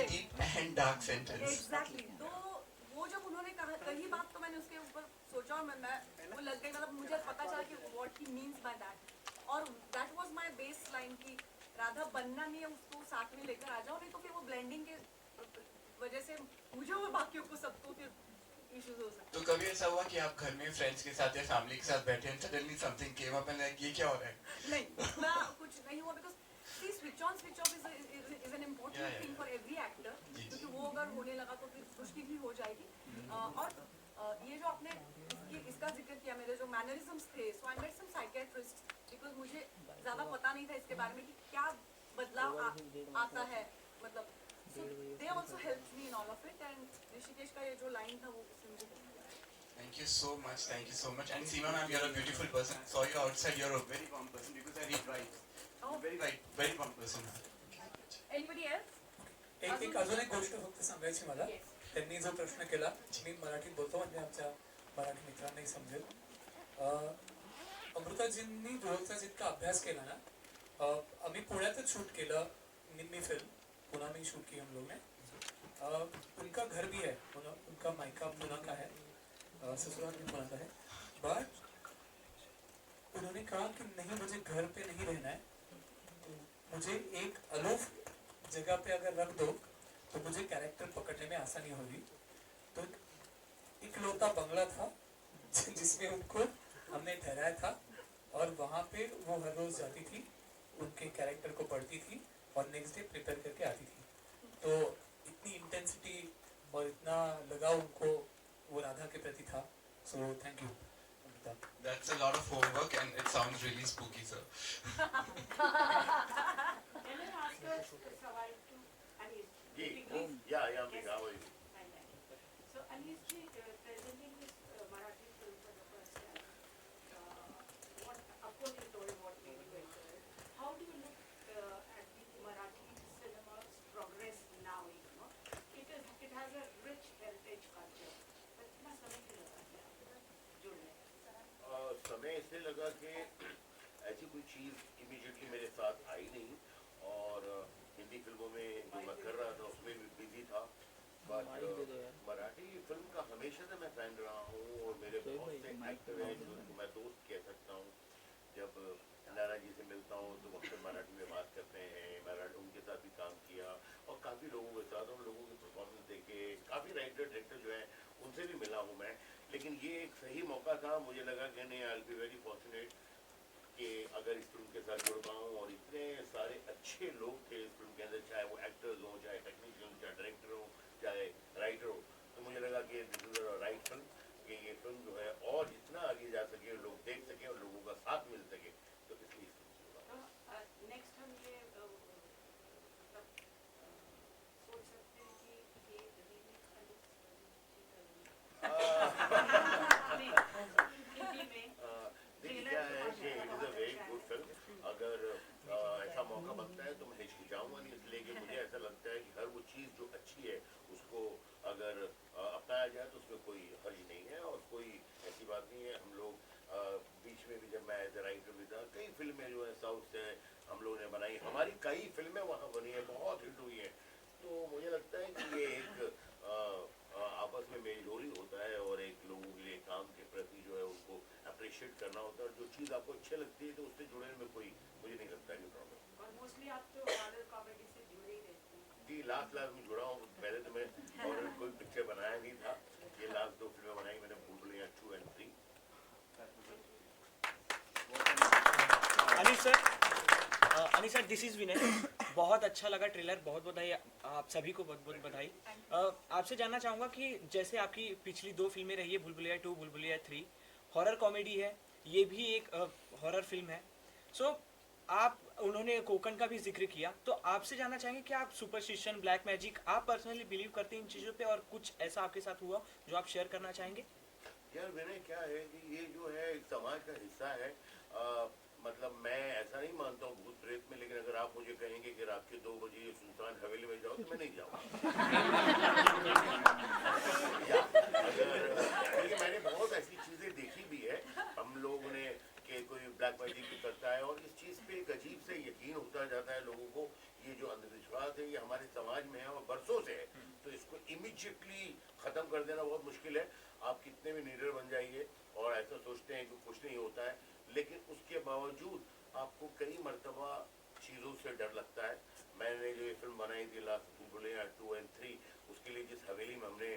deep and dark sentence. Exactly. तो वो जब उन्होंने कही बात, तो मैंने उसके ऊपर सोचा और मैं वो लग गई. मतलब मुझे पता चला कि what he means by that. और that was my baseline कि राधा बनना नहीं है, उसको साथ में लेकर आ जाओ, नहीं तो फिर वो ब्लेंडिंग के वजह से मुझे और बाकियों को सबको फिर इश्यूज हो सकते. तो कभी ऐसा हुआ कि आप घर में फ्रेंड्स के साथ या फैमिली के साथ बैठे हैं, suddenly something came up and like ये क्या हो रहा है? नहीं, इतना कुछ नहीं हुआ, because see, switch on switch off is an important thing for every actor. क्योंकि वो अगर होने लगा तो फिर मुश्किल ही हो जाएगी. और ये जो आपने इसका जिक्र किया, मेरे जो मैनरिज्म्स थे, so I met some psychiatrists because मुझे ज़्यादा पता नहीं था इसके बारे में कि क्या बदलाव आता है, मतलब they also helped me in all of it, and Rishikesh का ये जो line था वो उसने मुझे help किया. Thank you so much. Thank you so much. And Seema ma'am, you're a beautiful person. I saw you outside. You're a very warm person because I read right. Oh. Very right. Very warm person. Anybody else? एक अजून एक गोष्ट फक्त सांगायची मला. त्यांनी जो प्रश्न केला मी मराठीत बोलतो म्हणजे आमच्या मराठी मित्रांनाही समजेल. अमृताजींनी जुळकचा जितका अभ्यास केला ना, अभी पुण्यातच शूट केलं निम्मी फिल्म, पुणे में शूट की हम लोग ने. उनका घर भी है, उनका मायका पुणे का है, ससुराल भी पुणे का है. बट उन्होंने कहा कि नहीं मुझे घर पे नहीं रहना है, मुझे एक अलूफ जगह पे अगर रख दो तो मुझे कैरेक्टर पकड़ने में आसानी होगी. तो इकलौता बंगला था जिसमें उनको हमने ठहराया था और वहाँ पे वो हर रोज जाती थी, उनके कैरेक्टर को पढ़ती थी और नेक्स्ट डे प्रिपेयर करके आती थी. तो इतनी इंटेंसिटी और इतना लगाव उनको वो राधा के प्रति था. So thank you. That's a lot of homework and it sounds really spooky, sir. Can I ask a सवाल to Anish? Yeah, how are you? So Anish ji, presenting this Marathi film for the first time, of course you told what made you enjoy it. How do you look at the Marathi cinema's progress now? You know, it has a rich heritage culture. But कितना समय क्यों लगा जुड़ने? समय इसलिए लगा कि ऐसी कोई चीज़ इमीडिएटली मेरे साथ आई नहीं और हिंदी फिल्मों में जो मैं कर रहा था उसमें भी बिजी था. बट मराठी फिल्म का हमेशा से मैं फैन रहा हूँ और मेरे बहुत से एक्टर हैं जिनको मैं दोस्त कह सकता हूँ. जब नाना जी से मिलता हूँ तो वक्त मराठी में बात करते हैं, मराठी उनके साथ भी काम किया और काफ़ी लोगों के साथ उन लोगों के परफॉर्मेंस देखे, काफ़ी राइटर डायरेक्टर जो हैं उनसे भी मिला हूँ मैं. लेकिन ये एक सही मौका था, मुझे लगा कि नहीं, I will be very fortunate कि अगर इस फिल्म के साथ जुड़ पाऊँ. और इतने सारे अच्छे लोग थे इस फिल्म के अंदर, चाहे वो एक्टर्स हों, चाहे टेक्नीशियन, चाहे डायरेक्टर हो, चाहे राइटर हो. तो मुझे लगा कि दिस इज द राइट फिल्म कि ये फिल्म जो है और जितना आगे जा सके, लोग देख सकें और लोगों का साथ मिल सके. तो इसलिए इस फिल्म को जुड़ा. नेक्स्ट हम ये सोच सकते हैं कि ये रीमेक देखिए क्या है कि it is a very good film. अगर ऐसा मौका बनता है तो मैं हिचकिचाऊंगा नहीं, इसलिए कि मुझे ऐसा लगता है कि हर वो चीज़ जो अच्छी है उसको अगर अपनाया जाए तो उसमें कोई हर्ज नहीं है और कोई ऐसी बात नहीं है. हम लोग बीच में भी जब मैं एज ए राइटर भी था, कई फिल्में जो है साउथ से हम लोगों ने बनाई, हमारी कई फिल्में वहाँ बनी है, बहुत हिट हुई है. तो मुझे लगता है कि ये एक आपस में मेलजोली होता है और एक लोगों के लिए काम के प्रति जो है उनको अप्रिशिएट करना होता है. और जो चीज़ आपको अच्छी लगती है तो उससे जुड़ने में कोई मुझे नहीं लगता कि प्रॉब्लम. और मोस्टली आप तो हॉरर कॉमेडी से जुड़े ही रहते हैं. जी, लास्ट में जुड़ा हूँ. पहले तो मैं हॉरर कोई पिक्चर बनाया नहीं था. ये लास्ट 2 फिल्में बनाई मैंने, भूल Bhulaiyaa 2 and 3. Anish sir, this is Vinay. बहुत अच्छा लगा ट्रेलर, बहुत बधाई आप सभी को, बहुत बहुत बधाई. आपसे जानना चाहूँगा कि जैसे आपकी पिछली 2 फिल्में रही है, भूल भुलैया 2, भूल भुलैया 3, हॉरर कॉमेडी है, ये भी एक हॉरर फिल्म है. सो आप, उन्होंने कोकण का भी जिक्र किया, तो आपसे जानना चाहेंगे कि आप सुपरस्टिशन, ब्लैक मैजिक, आप पर्सनली बिलीव करते हैं इन चीज़ों पे और कुछ ऐसा आपके साथ हुआ जो आप शेयर करना चाहेंगे? यार विनय, क्या है कि ये जो है एक समाज का हिस्सा है. मतलब मैं ऐसा नहीं मानता हूँ भूत प्रेत में, लेकिन अगर आप मुझे कहेंगे कि रात के 2 बजे सुल्तान हवेली में जाओ तो मैं नहीं जाऊँगा. क्योंकि मैंने बहुत ऐसी चीज़ें देखी भी है. हम लोगों ने कि कोई ब्लैक मैजिक भी करता है और इस चीज़ पे एक अजीब से यकीन होता जाता है लोगों को. ये जो अंधविश्वास है ये हमारे समाज में है और बरसों से है, तो इसको इमीडिएटली ख़त्म कर देना बहुत मुश्किल है. आप कितने भी नीडर बन जाइए और ऐसा सोचते हैं कि कुछ नहीं होता है, लेकिन उसके बावजूद आपको कई मरतबा चीज़ों से डर लगता है. मैंने जो ये फिल्म बनाई थी लास्ट भूल भुलैया 2 and 3, उसके लिए जिस हवेली में हमने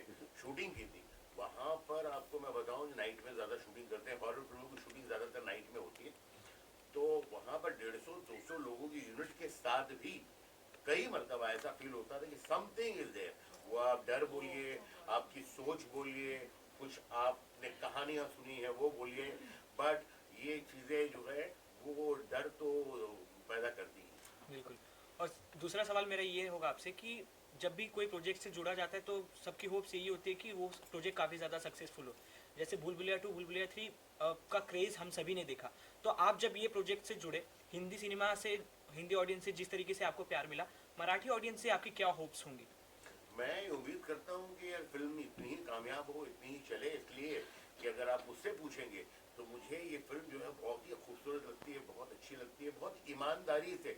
शूटिंग की थी, वहाँ पर आपको मैं बताऊँ नाइट में ज़्यादा शूटिंग करते हैं. हॉरर फिल्मों की शूटिंग ज़्यादातर नाइट में होती है. तो वहाँ पर 150-200 लोगों की यूनिट के साथ भी कई मरतबा ऐसा फील होता था कि समथिंग इज देयर. वो आप डर बोलिए, आपकी सोच बोलिए, कुछ आपने कहानियाँ सुनी है वो बोलिए, बट ये चीज़ें जो है वो डर तो पैदा करती हैं. बिल्कुल. और दूसरा सवाल मेरा ये होगा आपसे कि जब भी कोई प्रोजेक्ट से जुड़ा जाता है तो सबकी होप्स यही होती है कि वो प्रोजेक्ट काफ़ी ज़्यादा सक्सेसफुल हो। जैसे भूल भुलैया 2, भूल भुलैया 3 का क्रेज़ हम सभी ने देखा। तो आप जब ये प्रोजेक्ट से जुड़े, हिंदी सिनेमा से, हिंदी ऑडियंस से जिस तरीके से आपको प्यार मिला, मराठी ऑडियंस से आपकी क्या होप्स होंगी? मैं उम्मीद करता हूँ कि यार फिल्म इतनी ही कामयाब हो, इतनी ही चले, इसलिए कि अगर आप मुझसे पूछेंगे तो मुझे ये फिल्म जो है बहुत ही खूबसूरत लगती है, बहुत अच्छी लगती है, बहुत ईमानदारी से।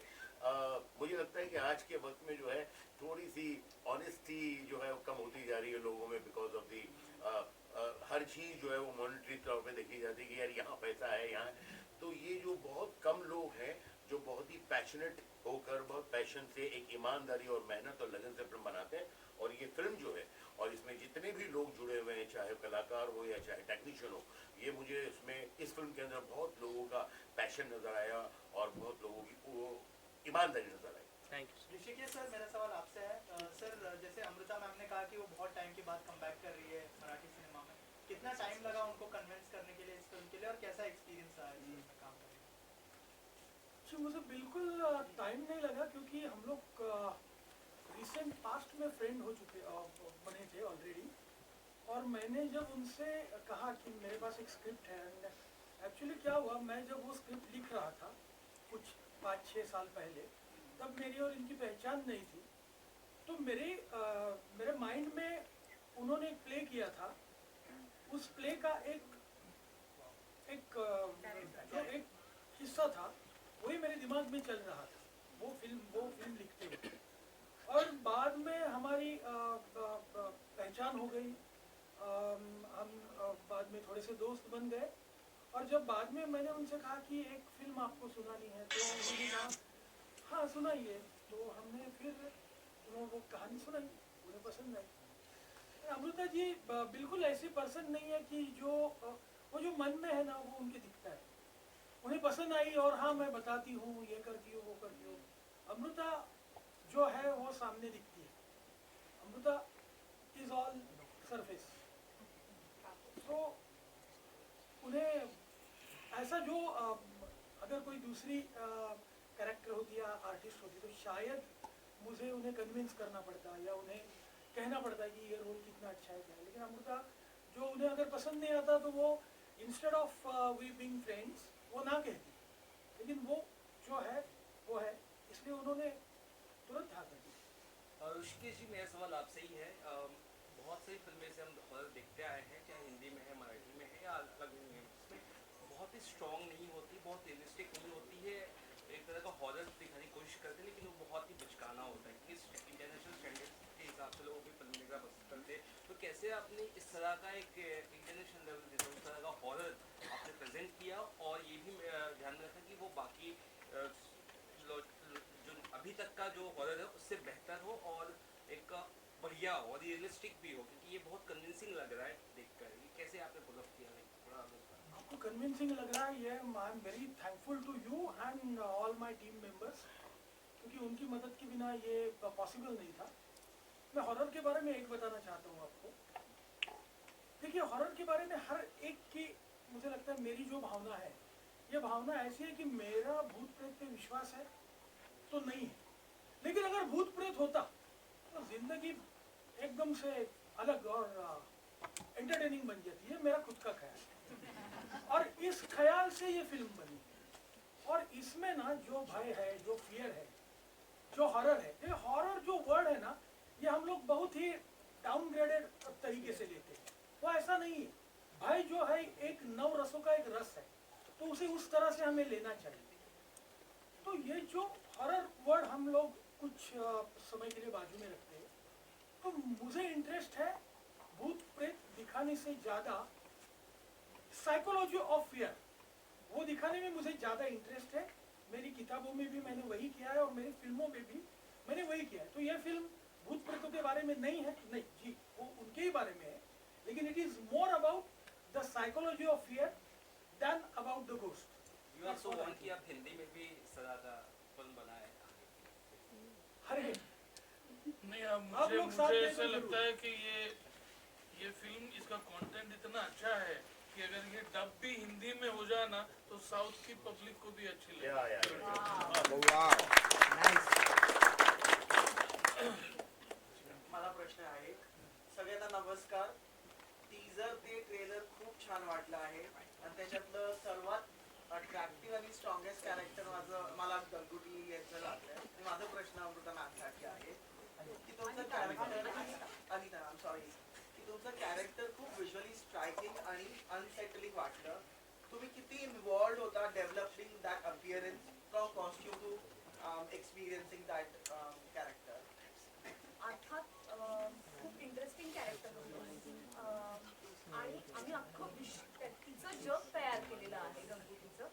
मुझे लगता है कि आज के वक्त में जो है थोड़ी सी ऑनेस्टी जो है वो कम होती जा रही है लोगों में, बिकॉज ऑफ दी हर चीज़ जो है वो मॉनेटरी तौर पे देखी जाती है कि यार यहाँ पैसा है, यहाँ। तो ये जो बहुत कम लोग हैं जो बहुत ही पैशनेट होकर, बहुत पैशन से, एक ईमानदारी और मेहनत और लगन से फिल्म बनाते हैं, और ये फिल्म जो है और इसमें जितने भी लोग जुड़े हुए हैं, चाहे कलाकार हो या चाहे टेक्नीशियन हो, ये मुझे इसमें इस फिल्म के अंदर बहुत लोगों का पैशन नजर आया और बहुत लोगों की वो ईमानदारी नजर आई। Thank you. ऋषिकेश सर, मेरा सवाल आपसे है। सर, जैसे अमृता मैम ने कहा कि वो बहुत टाइम के बाद कमबैक कर रही है मराठी सिनेमा में, कितना टाइम लगा उनको कन्विंस करने के लिए इस फिल्म के लिए, और कैसा एक्सपीरियंस रहा है इसमें काम करने का? जी, मुझे बिल्कुल टाइम नहीं लगा, क्योंकि हम लोग रिसेंट पास्ट में फ्रेंड हो चुके बने थे ऑलरेडी। और मैंने जब उनसे कहा कि मेरे पास एक स्क्रिप्ट है, एक्चुअली क्या हुआ, मैं जब वो स्क्रिप्ट लिख रहा था कुछ 5-6 साल पहले, तब मेरी और इनकी पहचान नहीं थी। तो मेरे माइंड में उन्होंने एक प्ले किया था, उस प्ले का एक जो एक हिस्सा था वही मेरे दिमाग में चल रहा था, वो फिल्म लिखते हुए। और बाद में हमारी पहचान हो गई, हम बाद में थोड़े से दोस्त बन गए। और जब बाद में मैंने उनसे कहा कि एक फिल्म आपको सुनानी है, तो उन्होंने कहा हाँ सुनाइए। तो हमने फिर वो कहानी सुनाई, उन्हें पसंद आई। अमृता जी बिल्कुल ऐसी पर्सन नहीं है कि वो जो मन में है ना वो उनके दिखता है, उन्हें पसंद आई और हाँ मैं बताती हूँ, ये करती हूँ, वो करती हूँ। अमृता जो है वो सामने दिखती है। Amruta is all surface. तो उन्हें ऐसा जो अगर कोई दूसरी कैरेक्टर होती या आर्टिस्ट होती तो शायद मुझे उन्हें कन्विंस करना पड़ता या उन्हें कहना पड़ता कि ये रोल कितना अच्छा है क्या है। लेकिन अमृता जो उन्हें अगर पसंद नहीं आता तो वो instead of we being friends वो ना कहती, लेकिन वो जो है वो है, इसलिए उन्होंने तुरंत हाँ कर दी। ऋषिकेश जी, मेरा सवाल आपसे ही है। बहुत सारी फिल्में से हम हॉरर देखते आए हैं, चाहे हिंदी में है, मराठी में है या अलग में है, उसमें बहुत ही स्ट्रॉन्ग नहीं होती, बहुत रियलिस्टिक नहीं होती है, एक तरह का हॉरर दिखाने की कोशिश करते हैं, लेकिन वो बहुत ही बचकाना होता है क्योंकि इंटरनेशनल स्टैंडर्ड्स के हिसाब से लोगों की फिल्म देखना पसंद करते हैं। तो कैसे आपने इस तरह का एक इंटरनेशनल लेवल जैसे उस तरह का हॉरर आपने प्रेजेंट किया, और ये भी ध्यान में रखा कि वो बाकी जो अभी तक का जो हॉरर है उससे बेहतर हो और एक बढ़िया हो और रियलिस्टिक भी हो, क्योंकि ये बहुत कन्विंसिंग लग रहा है देखकर। ये कैसे आपने पुल अप किया है? थोड़ा आपको कन्विंसिंग लग रहा है? ये I am very thankful to you and all my team members, क्योंकि उनकी मदद के बिना ये पॉसिबल नहीं था। मैं हॉरर के बारे में एक बताना चाहता हूँ आपको। देखिए, हॉरर के बारे में हर एक की मुझे लगता है मेरी जो भावना है, ये भावना ऐसी है कि मेरा भूत प्रेत पे विश्वास है तो नहीं है, लेकिन अगर भूत प्रेत होता तो जिंदगी एकदम से अलग और एंटरटेनिंग बन जाती है, मेरा खुद का ख्याल। और इस ख्याल से ये फिल्म बनी, और इसमें ना जो भय है, जो फियर है, जो हॉरर है, ये हॉरर जो वर्ड है ना, ये हम लोग बहुत ही डाउनग्रेडेड तरीके से लेते हैं। वो ऐसा नहीं है। भय जो है एक नव रसों का एक रस है, तो उसे उस तरह से हमें लेना चाहिए। तो ये जो हॉरर वर्ड हम लोग कुछ समय के लिए बाजू में रखते हैं, तो मुझे इंटरेस्ट है भूत प्रेत दिखाने से ज्यादा साइकोलॉजी ऑफ फियर वो दिखाने में मुझे ज्यादा इंटरेस्ट है। मेरी किताबों में भी मैंने वही किया है और मेरी फिल्मों में भी मैंने वही किया है। तो यह फिल्म भूत प्रेतों के बारे में नहीं है, नहीं जी, वो उनके ही बारे में है, लेकिन it is more about the psychology of fear than about the ghost. You also want कि आप हिंदी में भी इस तरह का फिल्म बनाएं? अरे नहीं, मुझे ऐसा लगता है कि ये फिल्म, इसका कंटेंट इतना अच्छा है कि अगर ये डब भी हिंदी में हो जाए ना तो साउथ की पब्लिक को भी अच्छी लगेगी। छान वाटलं आहे आणि त्याच्यातलं सर्वात अट्रॅक्टिव्ह आणि स्ट्रॉंगेस्ट कॅरेक्टर मला गलगुटी यांचं लागलंय. आणि माझा प्रश्न अमृता मॅमसाठी आहे की तुमचं कॅरेक्टर अनिता सॉरी की तुमचं कॅरेक्टर खूप विज्युअली स्ट्रायकिंग आणि अनसेटलिंग वाटलं. तुम्ही किती इन्वॉल्ड होता developing that appearance from costume to experiencing that character? अर्थात खूप इंटरेस्टिंग कॅरेक्टर होतं आणि आम्ही तिचं जग तयार केलेलं आहे गंगुटीचं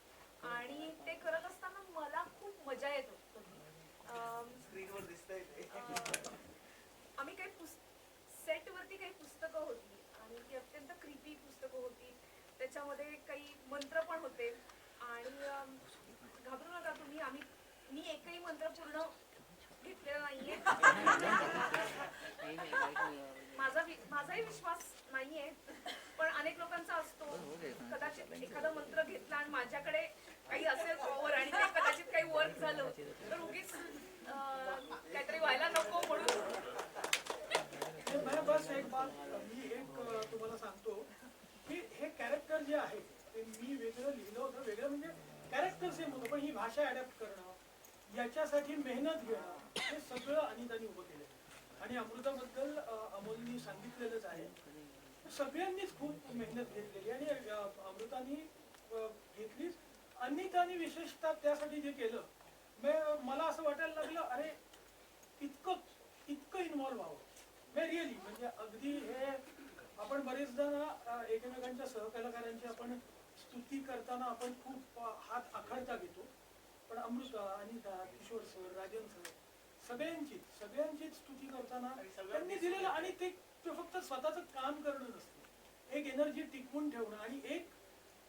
आणि ते करत असताना मला खूप मजा येत होती. स्क्रीनवर दिसतंय ते. आम्ही काही सेटवरती काही पुस्तकं होती आणि ती अत्यंत क्रिपी पुस्तकं होती. त्याच्यामध्ये काही मंत्र पण होते आणि घाबरू नका तुम्ही, मी एकही मंत्र पूर्ण घेतलेला नाहीये. माझाही विश्वास नाहीये, पण अनेक लोकांचा असतो. कदाचित एखादा मंत्र घेतला आणि माझ्याकडे काही असेल पॉवर आणि ते कदाचित काही वर्क झालं तर उगीच काहीतरी व्हायला नको म्हणून. बस एक बात मी तुम्हाला सांगतो की हे कॅरेक्टर जे आहे ते मी वेगळं लिहिलं होतं. वेगळं म्हणजे कॅरेक्टर सेम होतं, पण ही भाषा अडॅप्ट करणं, याच्यासाठी मेहनत घेणं, हे सगळं अनिताने उभं केलं. आणि अमृताबद्दल अमोलनी सांगितलेलंच आहे. सगळ्यांनीच खूप मेहनत घेतलेली आणि अमृतानी घेतलीच. अनिताने विशेषतः त्यासाठी जे केलं, मला असं वाटायला लागलं अरे इतकं इन्व्हॉल्व्ह व्हावं. रिअली म्हणजे अगदी हे आपण बरेचदा एकमेकांच्या सहकलाकारांची आपण स्तुती करताना आपण खूप हात आखडता घेतो, पण अमृता, अनिता, किशोर सर, राजन सर सगळ्यांचीच स्तुती करताना त्यांनी दिलेलं. आणि ते फक्त स्वतःचं काम करणं नसतं, एक एनर्जी टिकवून ठेवणं आणि एक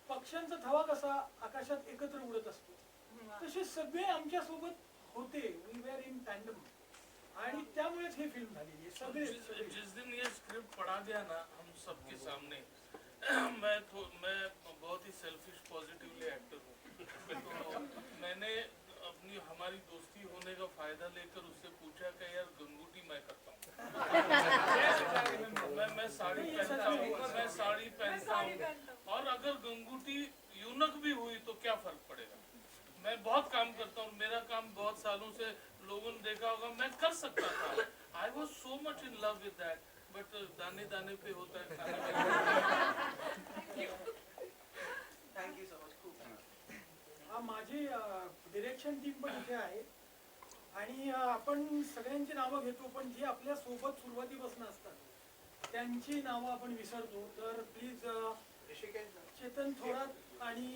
पक्ष्यांचा थवा कसा आकाशात एकत्र उडत असतो तसे सगळे आमच्या सोबत होते. वी वेर इन टँडम आणि त्यामुळेच हे फिल्म झालेली आहे. सगळे जिस दिन ये स्क्रिप्ट पढ़ा दिया ना हम सबके सामने, मैं बहुत ही सेल्फिश पॉजिटिवली एक्टर हूँ, तो मैंने हमारी दोस्ती होने का फायदा लेकर उससे पूछा कि यार गंगूटी मैं करता हूँ, मैं साड़ी पहनता हूँ और अगर गंगूटी यूनक भी हुई तो क्या फर्क पड़ेगा. मैं बहुत काम करता हूँ, मेरा काम बहुत सालों से लोगों ने देखा होगा, मैं कर सकता था. I was so much in love विद दैट, बट दाने दाने पे होता है खाना. Thank you so much. खूप माझी डिरेक्शन टीम पण इथे आहे आणि आपण सगळ्यांची नावं घेतो, पण जे आपल्या सोबत सुरुवातीपासून असतात त्यांची नावं आपण विसरतो. तर प्लीज चेतन थोरात आणि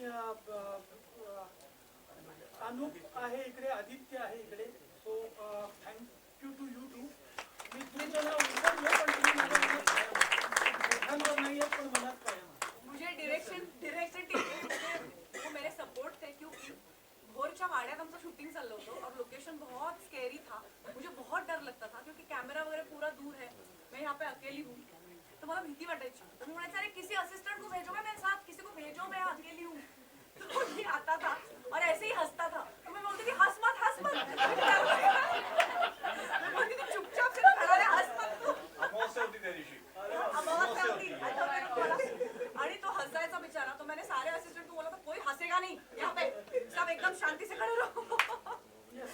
अनुप आहे इकडे, आदित्य आहे इकडे. So thank you to you too. मी तुमचं नाव विसरलो पण तुम्ही माझ्या मनात नाही आहेत, पण मनात कायम आहे. मुझे डिरेक्शन टीम वो मेरे सपोर्ट थे क्योंकि भोरच्या वाड्यात आमचं शूटिंग चाललं होतं और लोकेशन बहुत स्केरी था. मुझे बहुत डर लगता था क्योंकि कैमरा वगैरह पूरा दूर है, मैं यहाँ पे अकेली हूँ, तो मला भीती वाटायची. तो मैं बोला अरे किसी असिस्टेंट को भेजो मेरे साथ, किसी को भेजो, मैं अकेली हूँ. तो ये आता था और ऐसे ही हंसता था. तो मैं बोलती थी हंस मत मैं बोलती थी चुपचाप से खड़ा रहे, हंस मत. अमावस्या होती त्या दिवशी. अमावस्या होती आणि तो हंसायचा बिचारा. तो मैंने सारे असिस्टेंट को बोला था कोई हंसेगा नहीं यहाँ पे, सब एकदम शांति से खड़े रहो.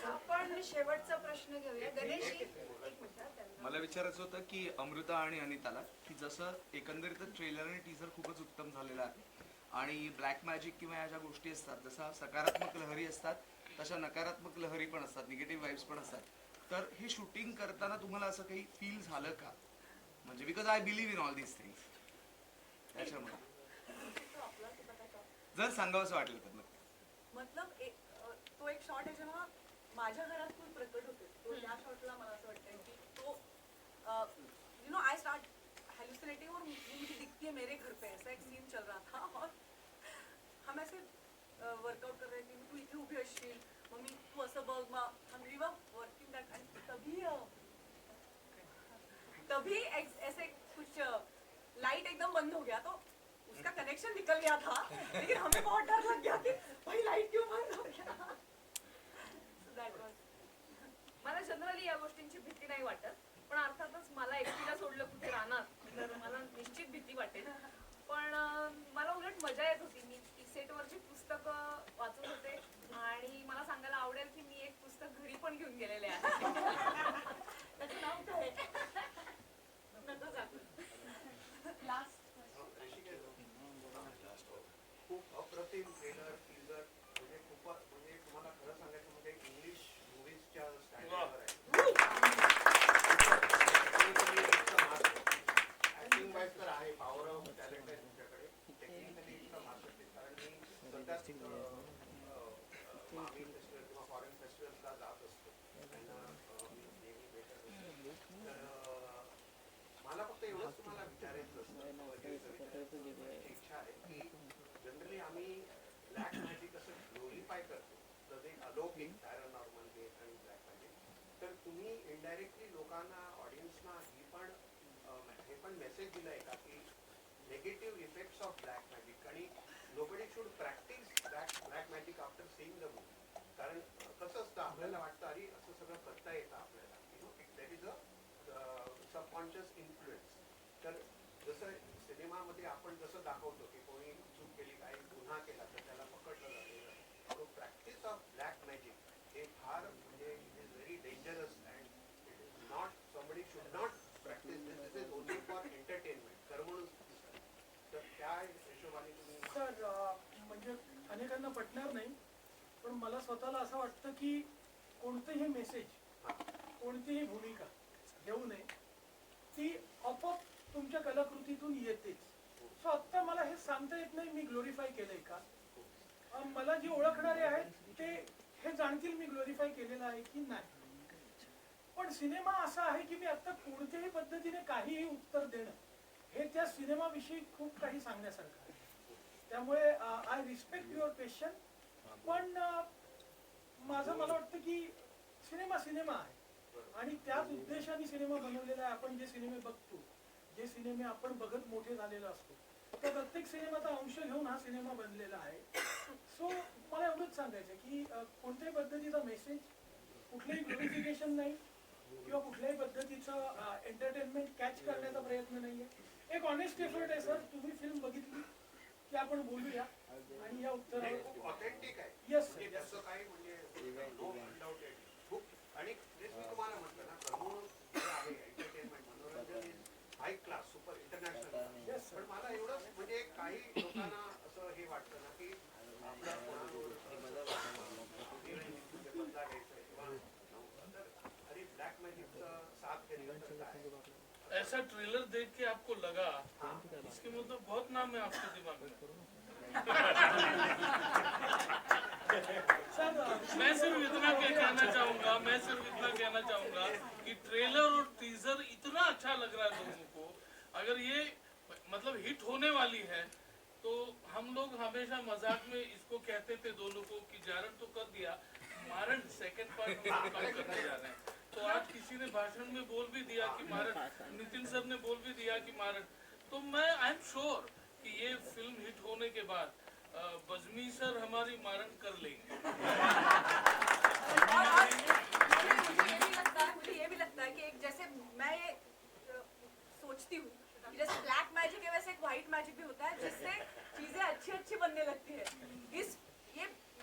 आपण शेवटचा प्रश्न घेऊया. गणेश एक मिनिट. मला विचारायचं होतं की अमृता आणि अनिताला की जसं एकंदरीत ट्रेलर आणि टीझर खूपच उत्तम झालेला आहे आणि ब्लॅक मॅजिक किंवा ह्या ज्या गोष्टी असतात, जसं सकारात्मक लहरी असतात तशा नकारात्मक लहरी पण असतात, निगेटिव्ह वाईब्स पण असतात. तर हे शूटिंग करताना तुम्हाला असं काही फील झालं का? म्हणजे because I believe in all these things, त्याच्यामुळे जर सांगावंसं वाटलं तर मतलब तो एक शॉट आहे जेव्हा माझ्या घरात खूप प्रकट होते. तो या शॉटला मला असं वाटतंय की तो you know I start hallucinating और मुझे दिखती है मेरे घर पे. ऐसा एक सीन चल रहा था और हम ऐसे वर्कआउट कर रहे थे. तू इथे उभी असशील, मग मी तू असं बघ, मग वी वर वर्किंग दॅट. आणि तभी ऐसे कुछ लाइट एकदम बंद हो गया तो उसका कनेक्शन निकल गया था, लेकिन हमें बहुत डर लग गया कि भाई लाइट क्यों बंद हो गया. मला जनरली या गोष्टींची भीती नाही वाटत, पण अर्थातच मला एकटीला सोडलं कुठे राहणार तर मला निश्चित भीती वाटेल. पण खूप मजा येत होती. मी सेटवरची पुस्तकं वाचत होते आणि मला सांगायला आवडेल की मी एक पुस्तक घरी पण घेऊन गेलेले आहे. त्याचं नाव काय? नको सांगू. लास्ट खूप अप्रतिम ट्रेलर टीजर म्हणजे खूप म्हणजे तुम्हाला खरं सांगायचं म्हणजे इंग्लिश मूवीजच्या स्टँडर्डवर आहे. ऍक्टिंग वाईज तर आहे, पॉवर ऑफ टॅलेंट आहे तुमच्याकडे, टेक्निकली इतका मास्टरपीस. कारण मी सध्याच मामी फेस्टिवल किंवा फॉरेन फेस्टिवल्सला जात असतो, त्यांना मी नेहमी भेटत असतो. तर मला फक्त एवढंच तुम्हाला विचारायचं असतं, इच्छा आहे की जनरली आम्ही ब्लॅक मॅजिक असं ग्लोरिफाय करतो, तर एक अलौकिक पॅरानॉर्मल हे आणि ब्लॅक मॅजिक. तर तुम्ही इनडायरेक्टली लोकांना, ऑडियन्सना हे पण मेसेज दिलाय का की negative effects of black magic, आणि nobody should practise black magic after seeing the movie. कारण कसं असतं, आपल्याला वाटतं अरे असं सगळं करता येतं आपल्याला, there is a subconscious influence. तर जसं सिनेमामध्ये आपण जसं दाखवतो की कोणी चूक केली, काही गुन्हा केला तर त्याला पकडलं जाते. प्रॅक्टिस ऑफ ब्लॅक मॅजिक हे फार म्हणजे it is very dangerous and it is not, somebody should not practice this. This is only for entertainment, करमणूक. तर त्या हिशोबाने तुम्ही सर म्हणजे अनेकांना पटणार नाही, पण मला स्वतःला असं वाटतं की कोणतेही मेसेज, कोणतीही भूमिका घेऊ नये, ती आपोआप तुमच्या कलाकृतीतून येतेच. सो आत्ता मला हे सांगता येत नाही मी ग्लोरिफाय केलंय का. मला जे ओळखणारे आहेत ते हे जाणतील मी ग्लोरिफाय केलेलं आहे की नाही. पण सिनेमा असा आहे की मी आता कोणत्याही पद्धतीने काहीही उत्तर देणं हे त्या सिनेमाविषयी खूप काही सांगण्यासारखं आहे. त्यामुळे आय रिस्पेक्ट युअर क्वेश्चन, पण मला वाटतं की सिनेमा सिनेमा आहे आणि त्याच उद्देशाने सिनेमा बनवलेला आहे. आपण जे सिनेमे बघतो, जे सिनेमे आपण बघत मोठे झालेलो असतो, त्या प्रत्येक सिनेमाचा अंश घेऊन हा सिनेमा बनलेला आहे. सो मला एवढंच सांगायचं की कोणत्याही पद्धतीचा मेसेज, कुठलंही ग्लोरिफिकेशन नाही किंवा कुठल्याही पद्धतीचं एंटरटेनमेंट कॅच करण्याचा प्रयत्न नाहीये. एक ऑनेस्ट एफर्ट आहे सर. तुम्ही फिल्म बघितली की आपण बोलूया आणि या उत्तरावर ऑथेंटिक आहे. येस म्हणजे तसं काही म्हणजे नो अनडाउटेड खूप. आणि तेच मी तुम्हाला म्हटलं ना, करमणूक जे आहे, एंटरटेनमेंट, मनोरंजन हाय क्लास, सुपर इंटरनॅशनल. पण मला एवढंच म्हणजे काही लोकांना असं हे वाटतं ना की आपल्या कोणावर बदला घ्यायचा किंवा तर अरे ब्लॅक मॅजिकचं साथ घेतलं तर काय. ऐसा ट्रेलर देख के आपको लगा इसके मतलब बहुत नाम है आपके दिमाग में. मैं सिर्फ इतना कहना चाहूंगा कि ट्रेलर और टीजर इतना अच्छा लग रहा है लोगों को. अगर ये मतलब हिट होने वाली है तो हम लोग हमेशा मजाक में इसको कहते थे दोनों को कि जारण तो कर दिया, मारण सेकंड पार्ट में काम करने जा रहे हैं. तो आज किसी ने भाषण में बोल भी दिया कि मारण, नितिन सर ने बोल भी दिया कि मारण. तो मैं आई एम श्योर कि ये फिल्म हिट होने के बाद बजमी सर हमारी मारण कर लेंगे. मुझे ये भी लगता है कि एक जैसे मैं ये सोचती हूँ कि जैसे ब्लैक मैजिक है वैसे एक व्हाइट मैजिक भी होता है जिससे चीजें अच्छी अच्छी बनने लगती है.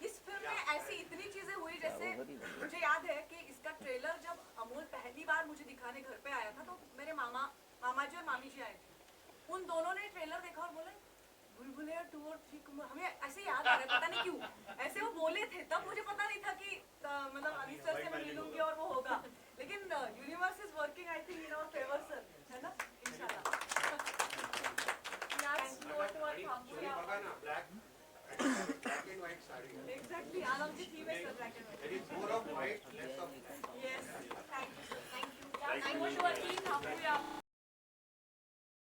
इस फिल्म में ऐसी इतनी चीजें हुई. जैसे मुझे याद है कि इसका ट्रेलर जब अमोल पहली बार मुझे दिखाने घर पे आया था तो मेरे मामा जी और मामी जी आए थे. उन दोनों ने ट्रेलर देखा और बोले बुलबुलिया 2 और 3 हमें ऐसे याद आ रहा है, पता नहीं क्यों ऐसे वो बोले थे. तब मुझे पता नहीं था कि मतलब अली सर से मैं मिलूंगी और वो होगा. लेकिन universe is working I think in our favour sir, है ना. इंशाल्लाह. बघा ना, black and white sari. Exactly. आज आमची थीम आहे sir black and white. There is more of white, less of black. Yes. Thank you. I wish you a team.